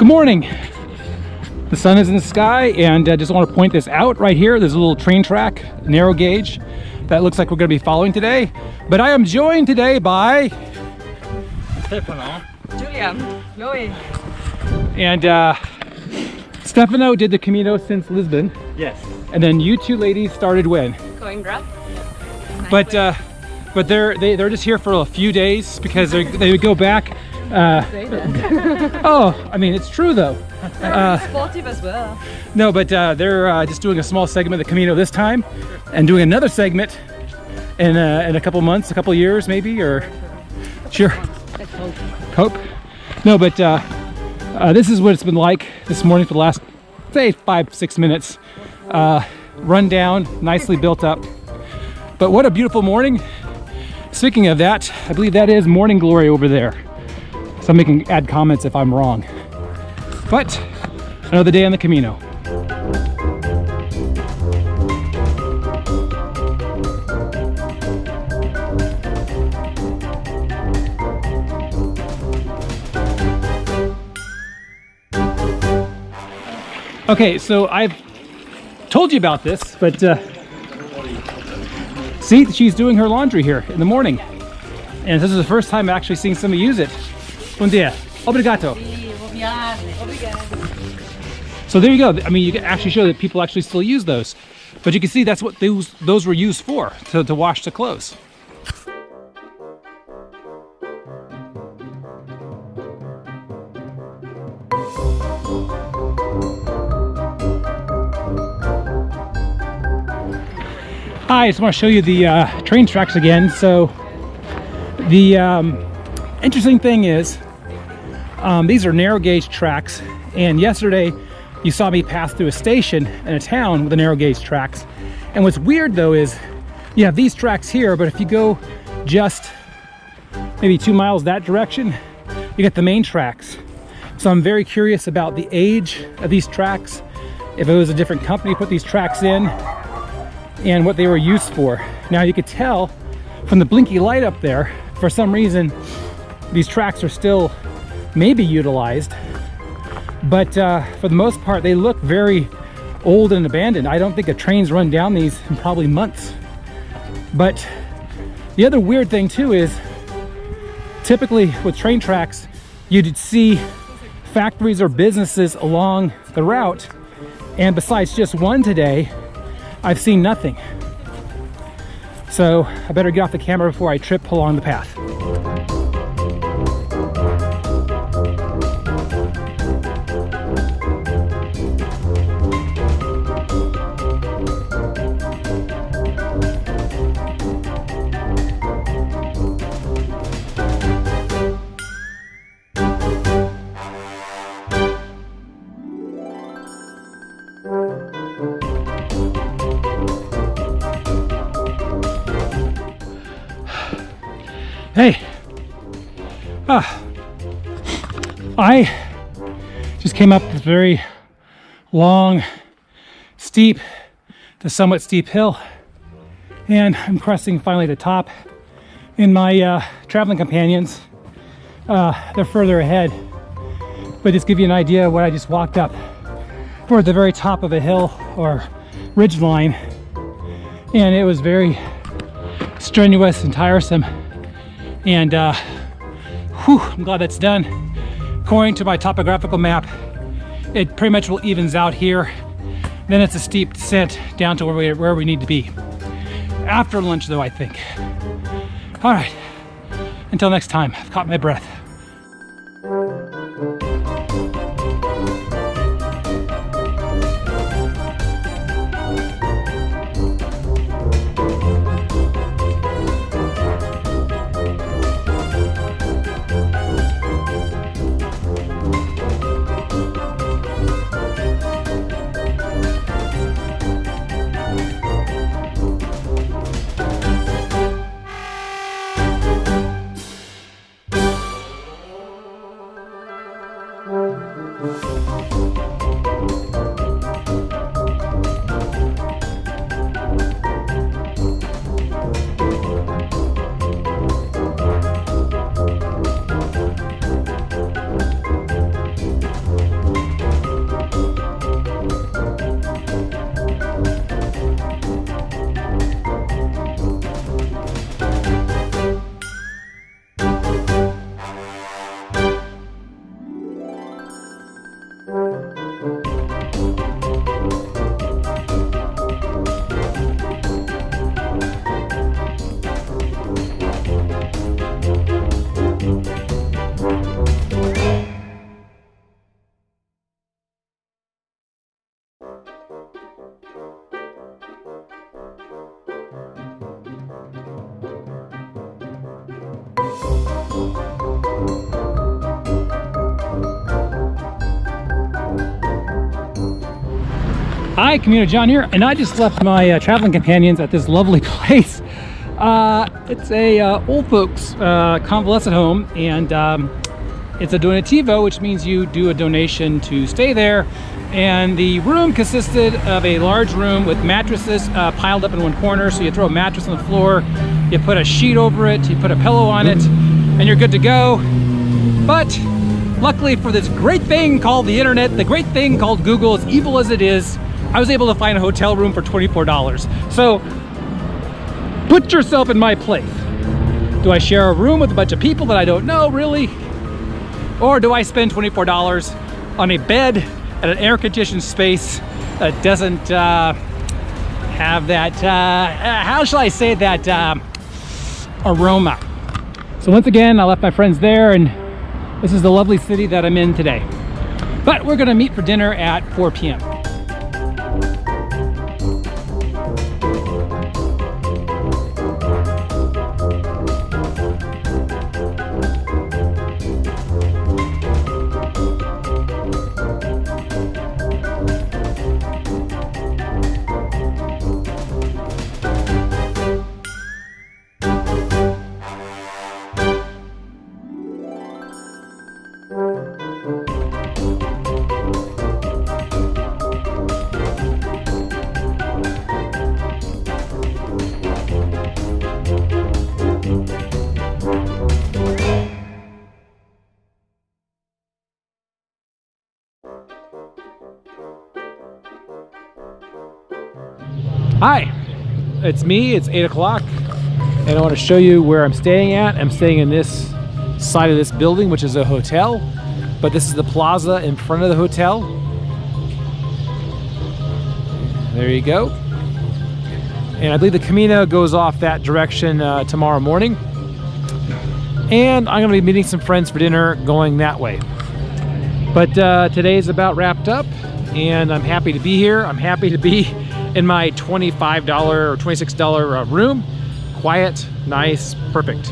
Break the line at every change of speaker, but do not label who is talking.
Good morning. The sun is in the sky, and I just want to point this out right here. There's a little train track, narrow gauge, that looks like we're going to be following today. But I am joined today by
Stefano, Julian, Chloe.
And Stefano did the Camino since Lisbon.
Yes.
And then you two ladies started when?
Coimbra.
But they're just here for a few days because they would go back. Oh, I mean, it's true though.
Sportive as well.
No, but they're just doing a small segment of the Camino this time, and doing another segment in a couple months, a couple years maybe, or sure.
Let's hope.
Hope. No, but this is what it's been like this morning for the last, say, 5-6 minutes. Run down, nicely built up. But what a beautiful morning. Speaking of that, I believe that is morning glory over there. So I'm making add comments if I'm wrong. But another day on the Camino. Okay, so I've told you about this, but see, she's doing her laundry here in the morning. And this is the first time I'm actually seeing somebody use it. Bom dia. Obrigado. So there you go. I mean, you can actually show that people actually still use those. But you can see that's what those were used for, to wash the clothes. Hi, I just want to show you the train tracks again. So the interesting thing is, these are narrow gauge tracks, and yesterday you saw me pass through a station in a town with the narrow gauge tracks. And what's weird though is you have these tracks here, but if you go just maybe 2 miles that direction, you get the main tracks. So I'm very curious about the age of these tracks, if it was a different company put these tracks in, and what they were used for. Now you could tell from the blinky light up there, for some reason these tracks are still maybe utilized, but for the most part they look very old and abandoned. I don't think a train's run down these in probably months. But the other weird thing too is, typically with train tracks you'd see factories or businesses along the route, and besides just one today, I've seen nothing. So I better get off the camera before I trip along the path. Hey, I just came up this very long, steep to somewhat steep hill, and I'm crossing finally the top. And my traveling companions, they're further ahead, but just give you an idea of what I just walked up. We're at the very top of a hill or ridge line, and it was very strenuous and tiresome. And I'm glad that's done. According to my topographical map, it pretty much will evens out here. Then it's a steep descent down to where we need to be. After lunch though, I think. All right, until next time, I've caught my breath. Hi, Camino John here, and I just left my traveling companions at this lovely place. It's a old folks convalescent home, and it's a donativo, which means you do a donation to stay there. And the room consisted of a large room with mattresses piled up in one corner. So you throw a mattress on the floor, you put a sheet over it, you put a pillow on it, and you're good to go. But luckily for this great thing called the internet, the great thing called Google, as evil as it is, I was able to find a hotel room for $24. So put yourself in my place. Do I share a room with a bunch of people that I don't know, really? Or do I spend $24 on a bed at an air-conditioned space that doesn't have that, how shall I say that, aroma? So once again, I left my friends there, and this is the lovely city that I'm in today. But we're gonna meet for dinner at 4 p.m. Hi, it's me, it's 8 o'clock, and I want to show you where I'm staying at. I'm staying in this side of this building, which is a hotel, but this is the plaza in front of the hotel. There you go. And I believe the Camino goes off that direction tomorrow morning. And I'm going to be meeting some friends for dinner going that way. But today is about wrapped up, and I'm happy to be here. I'm happy to be in my $25 or $26 room. Quiet, nice, perfect.